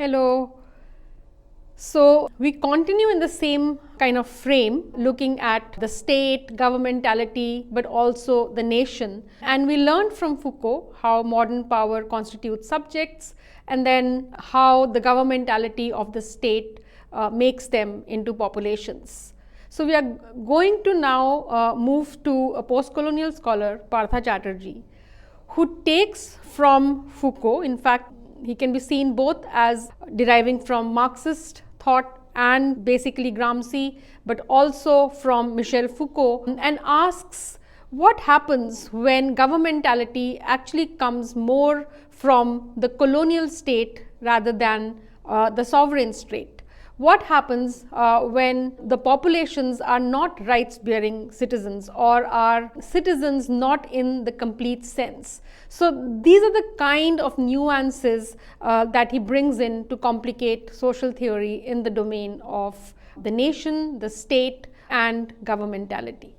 Hello. So we continue in the same kind of frame, looking at the state, governmentality, but also the nation. And we learned from Foucault how modern power constitutes subjects, and then how the governmentality of the state makes them into populations. So we are going to now move to a post-colonial scholar, Partha Chatterjee, who takes from Foucault. In fact, he can be seen both as deriving from Marxist thought and basically Gramsci, but also from Michel Foucault, and asks what happens when governmentality actually comes more from the colonial state rather than the sovereign state. What happens when the populations are not rights-bearing citizens, or are citizens not in the complete sense? So these are the kind of nuances that he brings in to complicate social theory in the domain of the nation, the state, and governmentality.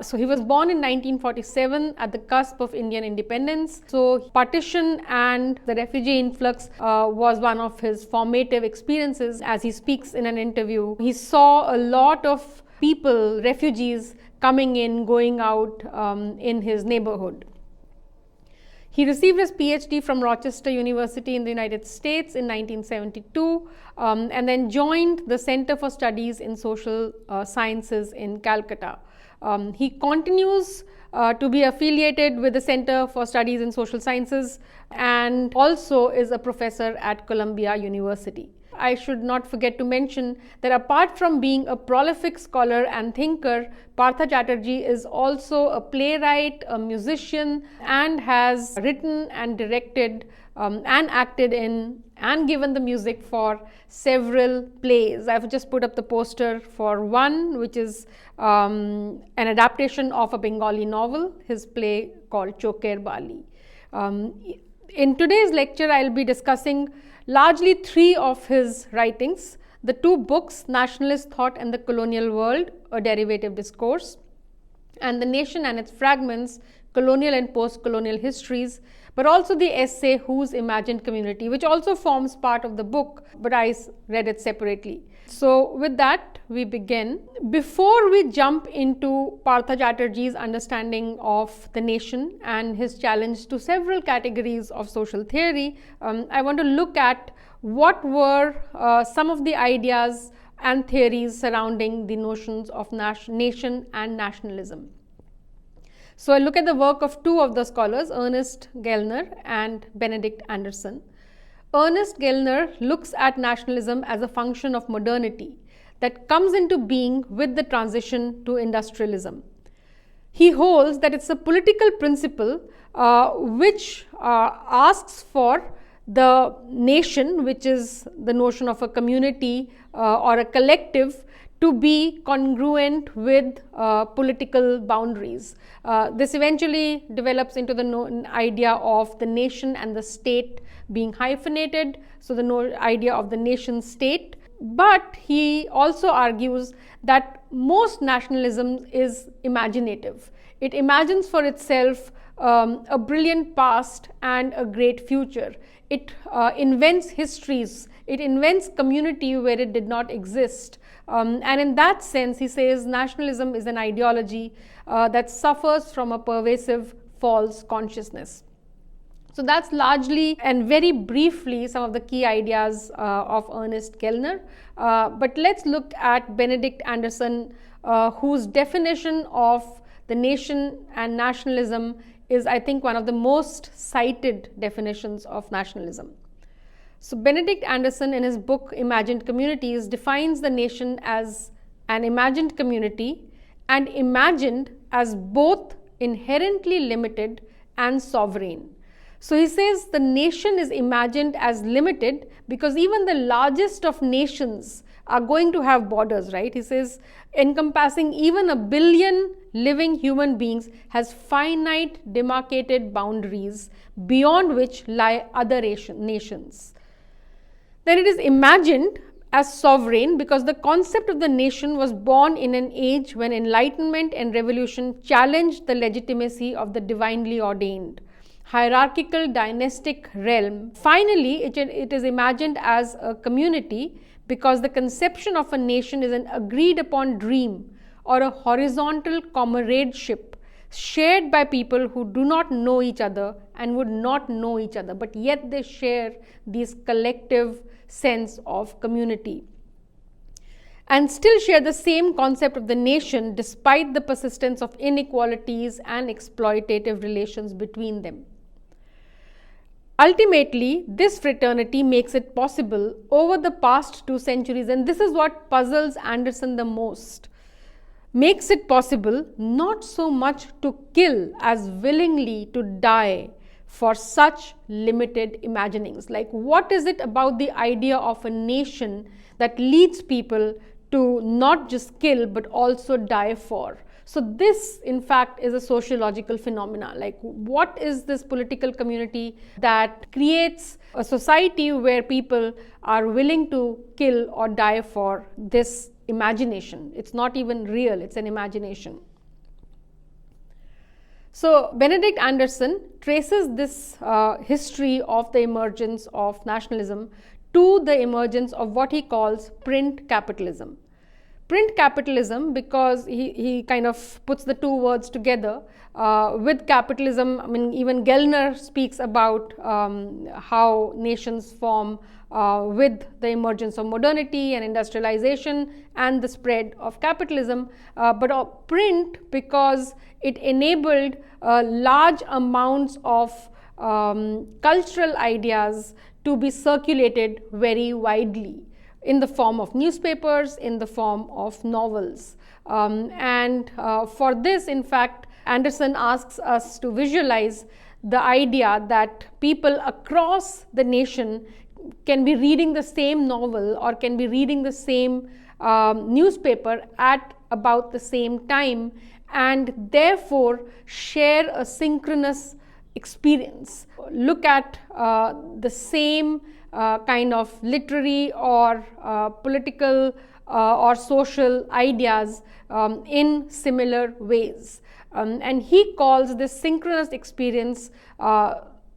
So he was born in 1947 at the cusp of Indian independence. So partition and the refugee influx was one of his formative experiences. As he speaks in an interview, he saw a lot of people, refugees, coming in, going out in his neighborhood. He received his PhD from Rochester University in the United States in 1972, and then joined the Center for Studies in Social Sciences in Calcutta. He continues to be affiliated with the Center for Studies in Social Sciences, and also is a professor at Columbia University. I should not forget to mention that apart from being a prolific scholar and thinker, Partha Chatterjee is also a playwright, a musician, and has written and directed and acted in and given the music for several plays. I've just put up the poster for one, which is an adaptation of a Bengali novel, his play called Choker Bali. In today's lecture, I'll be discussing largely three of his writings: the two books, Nationalist Thought and the Colonial World, a Derivative Discourse, and The Nation and Its Fragments, Colonial and Post-Colonial Histories, but also the essay Whose Imagined Community, which also forms part of the book, but I read it separately. So with that, we begin. Before we jump into Partha Chatterjee's understanding of the nation and his challenge to several categories of social theory, I want to look at what were some of the ideas and theories surrounding the notions of nation and nationalism. So I look at the work of two of the scholars, Ernest Gellner and Benedict Anderson. Ernest Gellner looks at nationalism as a function of modernity that comes into being with the transition to industrialism. He holds that it's a political principle which asks for the nation, which is the notion of a community or a collective, to be congruent with political boundaries. This eventually develops into the idea of the nation and the state being hyphenated, so the idea of the nation state. But he also argues that most nationalism is imaginative. It imagines for itself a brilliant past and a great future. It invents histories. It invents community where it did not exist. And in that sense, he says nationalism is an ideology that suffers from a pervasive false consciousness. So that's largely and very briefly some of the key ideas of Ernest Gellner. But let's look at Benedict Anderson, whose definition of the nation and nationalism is, I think, one of the most cited definitions of nationalism. So Benedict Anderson, in his book Imagined Communities, defines the nation as an imagined community, and imagined as both inherently limited and sovereign. So he says the nation is imagined as limited because even the largest of nations are going to have borders, right? He says encompassing even 1 billion living human beings has finite demarcated boundaries beyond which lie other nations. Then it is imagined as sovereign because the concept of the nation was born in an age when enlightenment and revolution challenged the legitimacy of the divinely ordained. hierarchical dynastic realm. Finally, it is imagined as a community because the conception of a nation is an agreed upon dream or a horizontal comradeship shared by people who do not know each other and would not know each other, but yet they share this collective sense of community and still share the same concept of the nation despite the persistence of inequalities and exploitative relations between them. Ultimately, this fraternity makes it possible over the past 2 centuries, and this is what puzzles Anderson the most, makes it possible not so much to kill as willingly to die for such limited imaginings. Like, what is it about the idea of a nation that leads people to not just kill but also die for? So this, in fact, is a sociological phenomena. Like, what is this political community that creates a society where people are willing to kill or die for this imagination? It's not even real, it's an imagination. So Benedict Anderson traces this history of the emergence of nationalism to the emergence of what he calls print capitalism. Print capitalism, because he kind of puts the two words together with capitalism. I mean, even Gellner speaks about how nations form with the emergence of modernity and industrialization and the spread of capitalism, but print because it enabled large amounts of cultural ideas to be circulated very widely in the form of newspapers, in the form of novels. For this, in fact, Anderson asks us to visualize the idea that people across the nation can be reading the same novel or can be reading the same newspaper at about the same time, and therefore share a synchronous experience. Look at the same kind of literary or political or social ideas in similar ways. And he calls this synchronous experience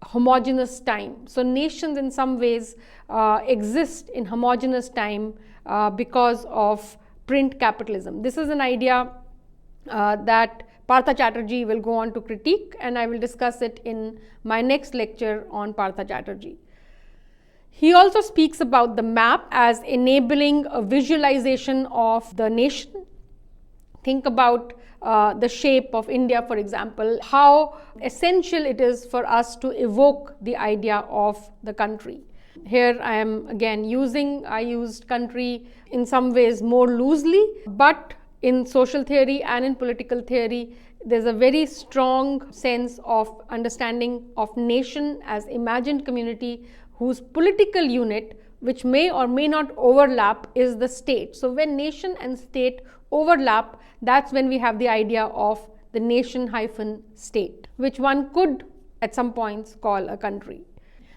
homogeneous time. So nations in some ways exist in homogeneous time because of print capitalism. This is an idea that Partha Chatterjee will go on to critique, and I will discuss it in my next lecture on Partha Chatterjee. He also speaks about the map as enabling a visualization of the nation. Think about the shape of India, for example, how essential it is for us to evoke the idea of the country. Here I am again I used country in some ways more loosely, but in social theory and in political theory, there's a very strong sense of understanding of nation as imagined community whose political unit, which may or may not overlap, is the state. So when nation and state overlap, that's when we have the idea of the nation-state, which one could at some points call a country.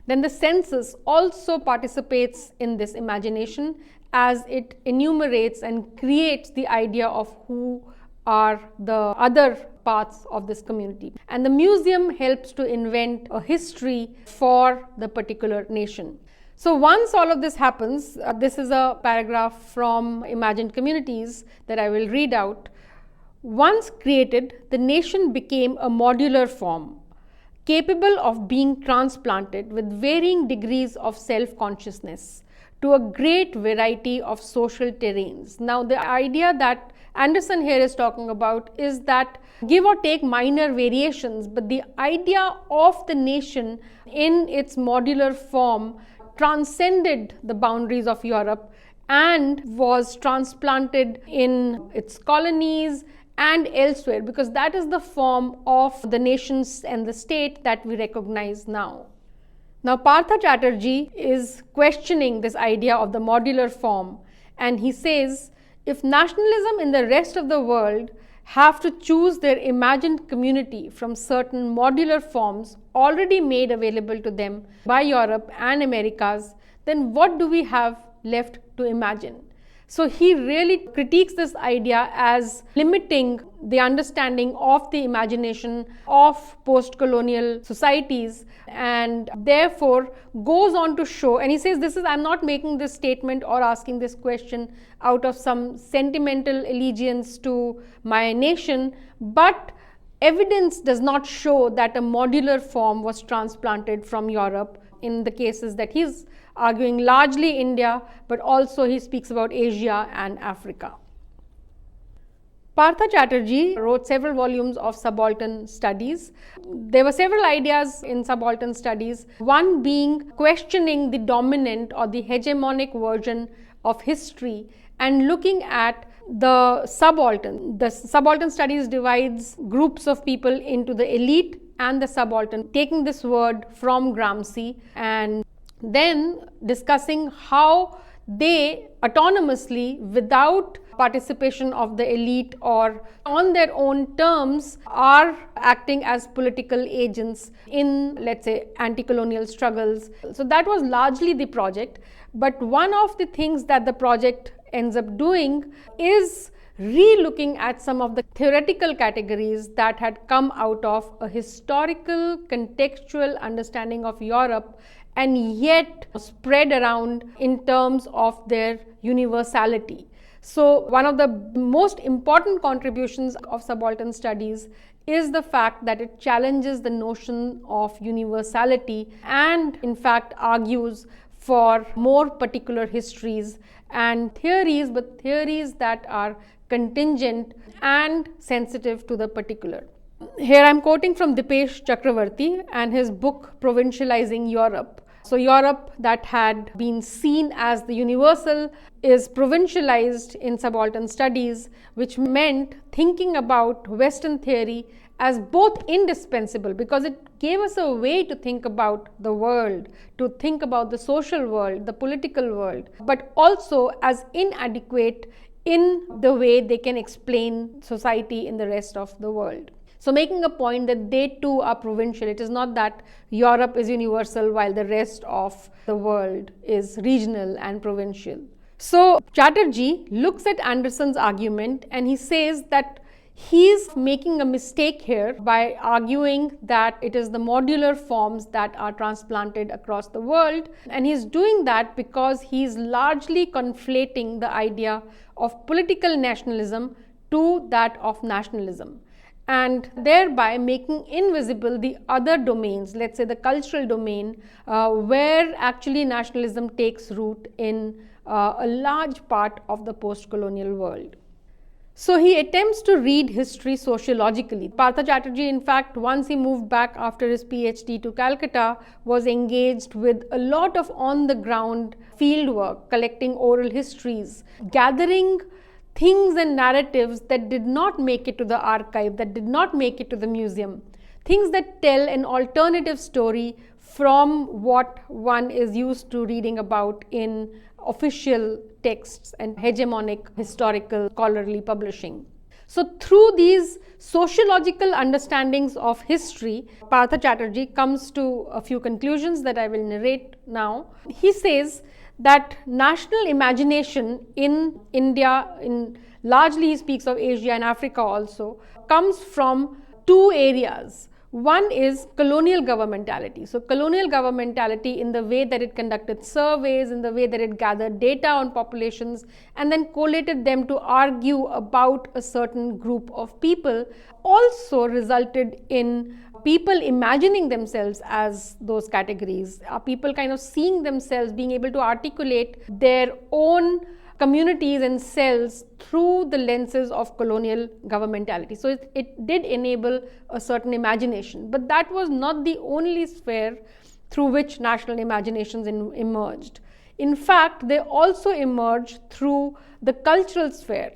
Then the census also participates in this imagination as it enumerates and creates the idea of who are the other parts of this community. And the museum helps to invent a history for the particular nation. So once all of this happens, this is a paragraph from Imagined Communities that I will read out. Once created, the nation became a modular form, capable of being transplanted with varying degrees of self-consciousness to a great variety of social terrains. Now, the idea that Anderson here is talking about is that give or take minor variations, but the idea of the nation in its modular form transcended the boundaries of Europe and was transplanted in its colonies and elsewhere, because that is the form of the nations and the state that we recognize now. Now, Partha Chatterjee is questioning this idea of the modular form, and he says, if nationalism in the rest of the world have to choose their imagined community from certain modular forms already made available to them by Europe and Americas, then what do we have left to imagine? So he really critiques this idea as limiting the understanding of the imagination of post-colonial societies, and therefore goes on to show, and he says this is, I'm not making this statement or asking this question out of some sentimental allegiance to my nation, but evidence does not show that a modular form was transplanted from Europe in the cases that he's arguing, largely India, but also he speaks about Asia and Africa. Partha Chatterjee wrote several volumes of subaltern studies. There were several ideas in subaltern studies, one being questioning the dominant or the hegemonic version of history and looking at the subaltern. The subaltern studies divides groups of people into the elite and the subaltern, taking this word from Gramsci and then discussing how they autonomously, without participation of the elite or on their own terms, are acting as political agents in, let's say, anti-colonial struggles. So that was largely the project. But one of the things that the project ends up doing is re-looking at some of the theoretical categories that had come out of a historical, contextual understanding of Europe and yet spread around in terms of their universality. So one of the most important contributions of subaltern studies is the fact that it challenges the notion of universality and in fact argues for more particular histories and theories, but theories that are contingent and sensitive to the particular. Here I am quoting from Dipesh Chakravarti and his book Provincializing Europe. So Europe that had been seen as the universal is provincialized in subaltern studies, which meant thinking about Western theory as both indispensable because it gave us a way to think about the world, to think about the social world, the political world, but also as inadequate in the way they can explain society in the rest of the world. So making a point that they too are provincial. It is not that Europe is universal while the rest of the world is regional and provincial. So Chatterjee looks at Anderson's argument and he says that he's making a mistake here by arguing that it is the modular forms that are transplanted across the world, and he's doing that because he's largely conflating the idea of political nationalism to that of nationalism, and thereby making invisible the other domains, let's say the cultural domain, where actually nationalism takes root in a large part of the post-colonial world. So he attempts to read history sociologically. Partha Chatterjee, in fact, once he moved back after his PhD to Calcutta, was engaged with a lot of on-the-ground field work, collecting oral histories, gathering things and narratives that did not make it to the archive, that did not make it to the museum, things that tell an alternative story from what one is used to reading about in official texts and hegemonic historical scholarly publishing. So through these sociological understandings of history, Partha Chatterjee comes to a few conclusions that I will narrate now. He says that national imagination in India, largely he speaks of Asia and Africa also, comes from two areas. One is colonial governmentality. So colonial governmentality in the way that it conducted surveys, in the way that it gathered data on populations and then collated them to argue about a certain group of people, also resulted in people imagining themselves as those categories, people kind of seeing themselves, being able to articulate their own communities and cells through the lenses of colonial governmentality. So it did enable a certain imagination, but that was not the only sphere through which national imaginations emerged. In fact, they also emerged through the cultural sphere.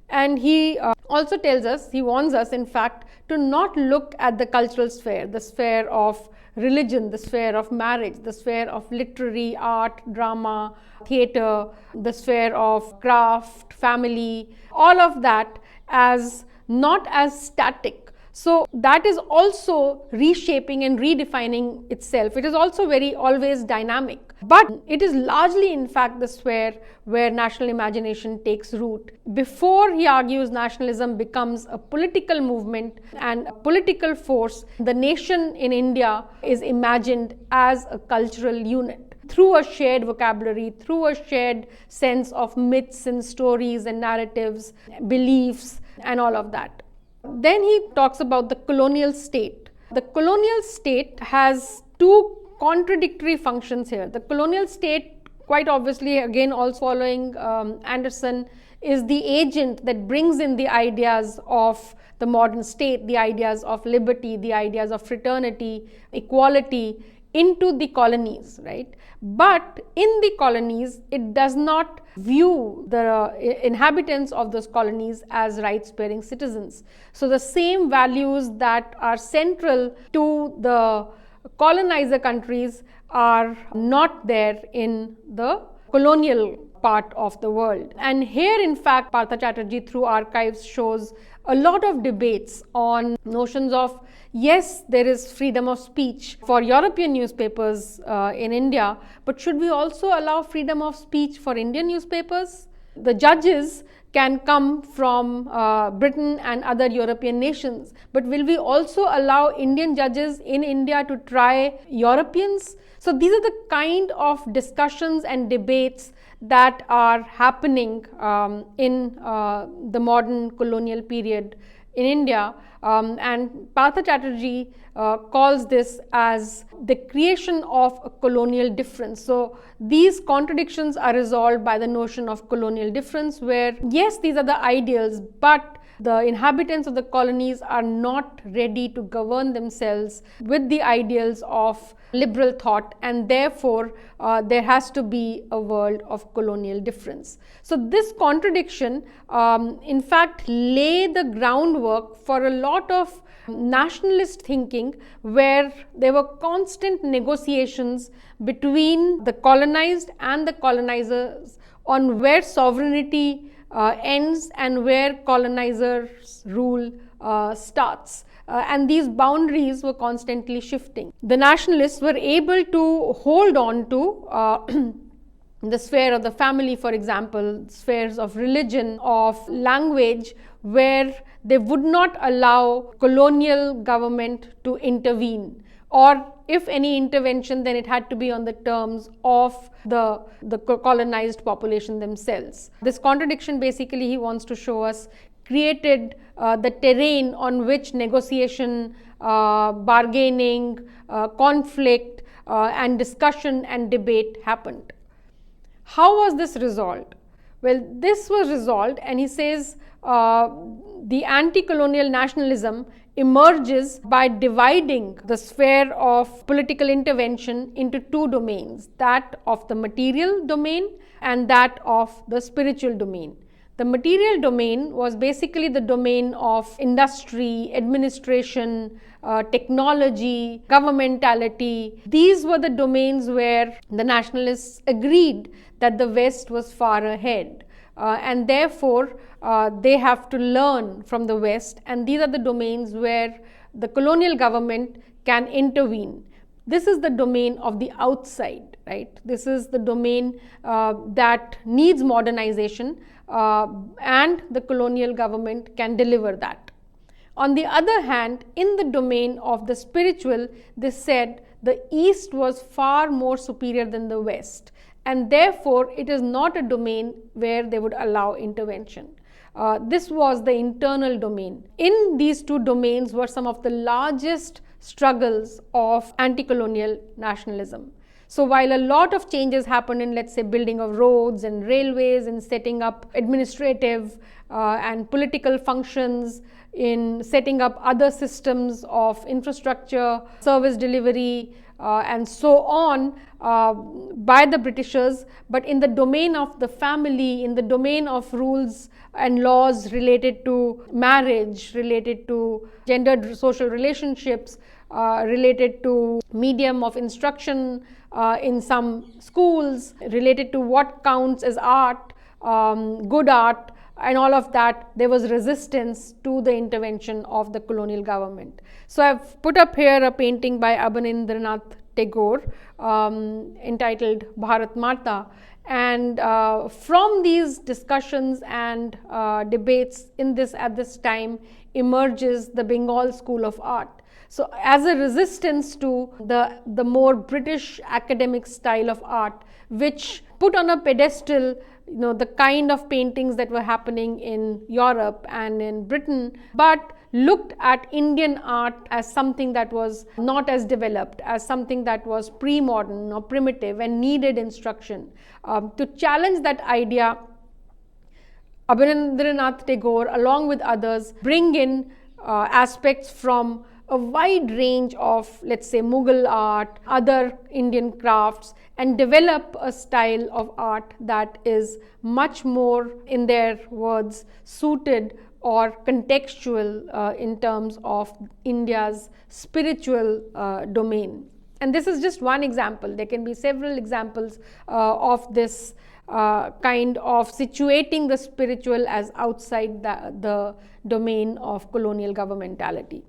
And he also tells us, he warns us in fact, to not look at the cultural sphere, the sphere of religion, the sphere of marriage, the sphere of literary art, drama, theatre, the sphere of craft, family, all of that as not as static. So that is also reshaping and redefining itself. It is also always dynamic. but it is largely in fact the sphere where national imagination takes root. Before, he argues, nationalism becomes a political movement and a political force, the nation in India is imagined as a cultural unit through a shared vocabulary, through a shared sense of myths and stories and narratives, beliefs and all of that. Then he talks about the colonial state. The colonial state has two contradictory functions here. The colonial state, quite obviously, again also following Anderson, is the agent that brings in the ideas of the modern state, the ideas of liberty, the ideas of fraternity, equality into the colonies, right? But in the colonies, it does not view the inhabitants of those colonies as rights-bearing citizens. So the same values that are central to the colonizer countries are not there in the colonial part of the world. And here, in fact, Partha Chatterjee through archives shows a lot of debates on notions of, yes, there is freedom of speech for European newspapers in India, but should we also allow freedom of speech for Indian newspapers? The judges can come from Britain and other European nations, but will we also allow Indian judges in India to try Europeans? So these are the kind of discussions and debates that are happening in the modern colonial period in India, and Partha Chatterjee calls this as the creation of a colonial difference. So these contradictions are resolved by the notion of colonial difference, where yes, these are the ideals, but the inhabitants of the colonies are not ready to govern themselves with the ideals of liberal thought, and therefore there has to be a world of colonial difference. So this contradiction in fact lay the groundwork for a lot of nationalist thinking, where there were constant negotiations between the colonized and the colonizers on where sovereignty ends and where colonizers' rule starts. And these boundaries were constantly shifting. The nationalists were able to hold on to the sphere of the family, for example, spheres of religion, of language, where they would not allow colonial government to intervene, or if any intervention, then it had to be on the terms of the colonized population themselves. This contradiction, basically, he wants to show us, created the terrain on which negotiation, bargaining, conflict, and discussion and debate happened. How was this resolved? Well, this was resolved, and he says the anti-colonial nationalism emerges by dividing the sphere of political intervention into two domains, that of the material domain and that of the spiritual domain. The material domain was basically the domain of industry, administration, technology, governmentality. These were the domains where the nationalists agreed that the West was far ahead, and therefore they have to learn from the West, and these are the domains where the colonial government can intervene. This is the domain of the outside, right? This is the domain that needs modernization, and the colonial government can deliver that. On the other hand, in the domain of the spiritual, they said the East was far more superior than the West, and therefore it is not a domain where they would allow intervention. This was the internal domain. In these two domains were some of the largest struggles of anti-colonial nationalism. So while a lot of changes happened in, let's say, building of roads and railways, and setting up administrative and political functions, in setting up other systems of infrastructure, service delivery, and so on by the Britishers, but in the domain of the family, in the domain of rules and laws related to marriage, related to gendered social relationships, related to medium of instruction in some schools, related to what counts as art, good art, and all of that, there was resistance to the intervention of the colonial government. So I've put up here a painting by Abanindranath Tagore, entitled Bharat Mata. And from these discussions and debates at this time emerges the Bengal School of Art. So as a resistance to the more British academic style of art, which put on a pedestal the kind of paintings that were happening in Europe and in Britain, but looked at Indian art as something that was not as developed, as something that was pre-modern or primitive and needed instruction. To challenge that idea, Abanindranath Tagore, along with others, bring in aspects from a wide range of, let's say, Mughal art, other Indian crafts, and develop a style of art that is much more, in their words, suited or contextual in terms of India's spiritual domain. And this is just one example. There can be several examples of this kind of situating the spiritual as outside the domain of colonial governmentality.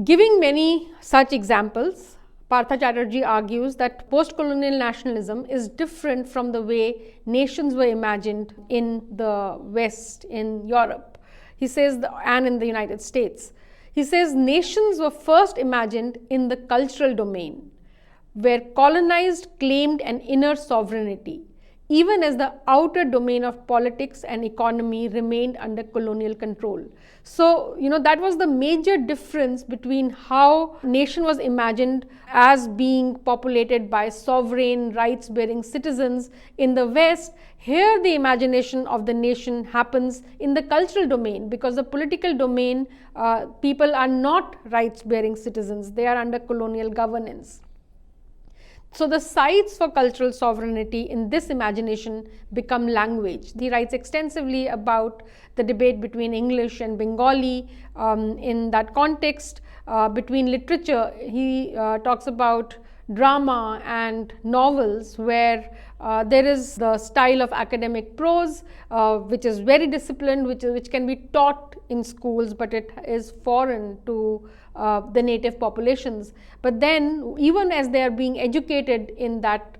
Giving many such examples, Partha Chatterjee argues that post-colonial nationalism is different from the way nations were imagined in the West, in Europe. He says, and in the United States. He says nations were first imagined in the cultural domain, where colonized claimed an inner sovereignty, even as the outer domain of politics and economy remained under colonial control. So, that was the major difference between how nation was imagined as being populated by sovereign, rights-bearing citizens in the West. Here, the imagination of the nation happens in the cultural domain, because the political domain, people are not rights-bearing citizens. They are under colonial governance. So the sites for cultural sovereignty in this imagination become language. He writes extensively about the debate between English and Bengali. In that context, between literature, he talks about drama and novels, where there is the style of academic prose, which is very disciplined, which can be taught in schools, but it is foreign to the native populations. But then, even as they are being educated in that,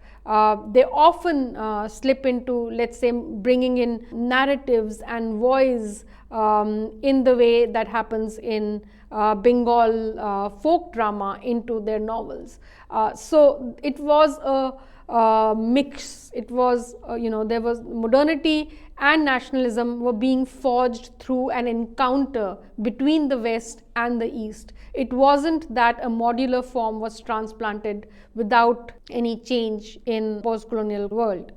they often slip into, let's say, bringing in narratives and voice in the way that happens in Bengal folk drama into their novels. So it was a mix. It was, there was modernity and nationalism were being forged through an encounter between the West and the East. It wasn't that a modular form was transplanted without any change in post-colonial world.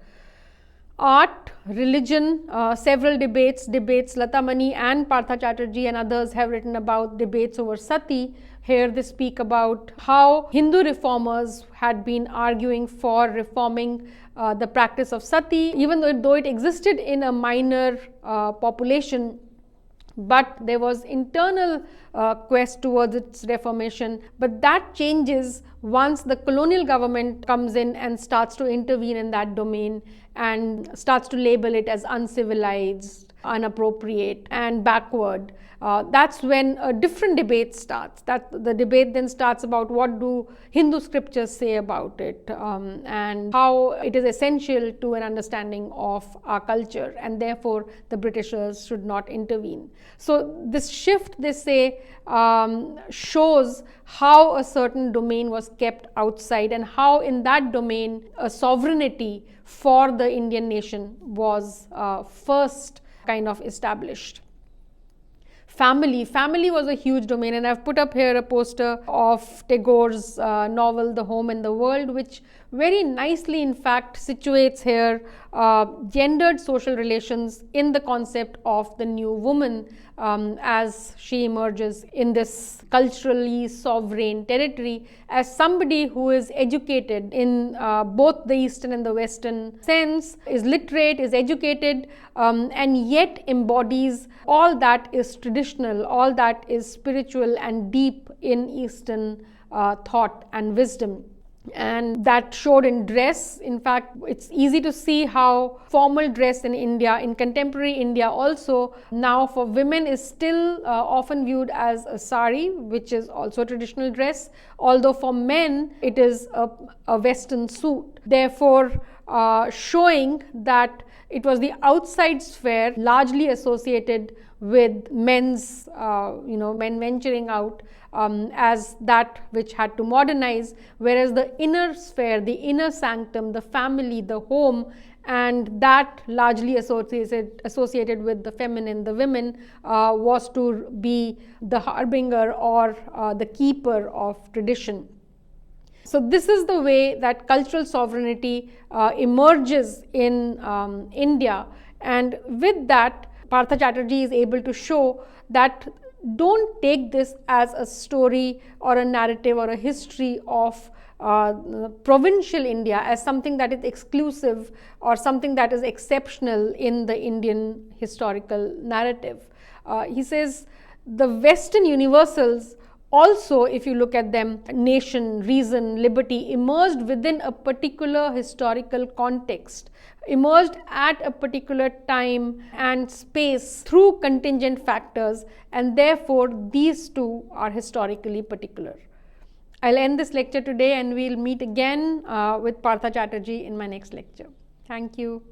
Art, religion, several debates, Lata Mani and Partha Chatterjee and others have written about debates over sati. Here they speak about how Hindu reformers had been arguing for reforming the practice of sati, even though it existed in a minor population, but there was internal quest towards its reformation. But that changes once the colonial government comes in and starts to intervene in that domain and starts to label it as uncivilized, inappropriate, and backward. That's when a different debate starts. That the debate then starts about what do Hindu scriptures say about it, and how it is essential to an understanding of our culture, and therefore the Britishers should not intervene. So this shift, they say, shows how a certain domain was kept outside, and how in that domain a sovereignty for the Indian nation was first kind of established. Family was a huge domain, and I've put up here a poster of Tagore's novel The Home and the World, which very nicely, in fact, situates here gendered social relations in the concept of the new woman as she emerges in this culturally sovereign territory as somebody who is educated in both the Eastern and the Western sense, is literate, is educated, and yet embodies all that is traditional, all that is spiritual and deep in Eastern thought and wisdom. and that showed in dress. In fact, it's easy to see how formal dress in India, in contemporary India also, now for women is still often viewed as a sari, which is also a traditional dress, although for men it is a western suit. Therefore, showing that it was the outside sphere largely associated with men's, men venturing out as that which had to modernize, whereas the inner sphere, the inner sanctum, the family, the home, and that largely associated with the feminine, the women, was to be the harbinger or the keeper of tradition. So this is the way that cultural sovereignty emerges in India, and with that, Partha Chatterjee is able to show that don't take this as a story or a narrative or a history of provincial India as something that is exclusive or something that is exceptional in the Indian historical narrative. He says the Western universals also, if you look at them, nation, reason, liberty, emerged within a particular historical context, emerged at a particular time and space through contingent factors, and therefore these two are historically particular. I'll end this lecture today, and we'll meet again with Partha Chatterjee in my next lecture. Thank you.